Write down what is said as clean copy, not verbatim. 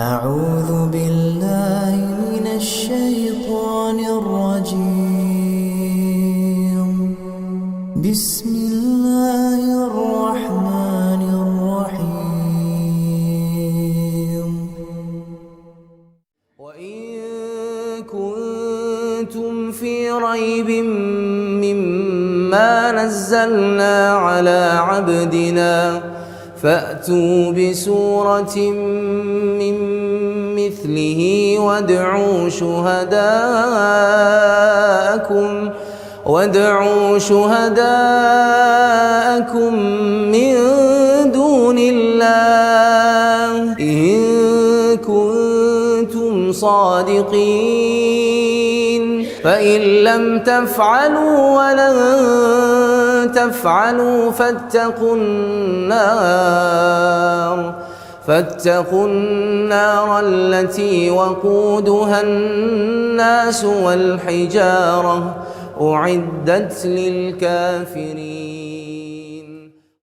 أعوذ بالله من الشيطان الرجيم. بسم الله الرحمن الرحيم. وإن كنتم في ريب مما نزلنا على عبدنا فأتوا بسورة من مثله وادعوا شهداءكم من دون الله إن كنتم صادقين فإن لم تفعلوا ولن تفعلوا فاتقوا النار التي وقودها الناس والحجارة أعدت للكافرين.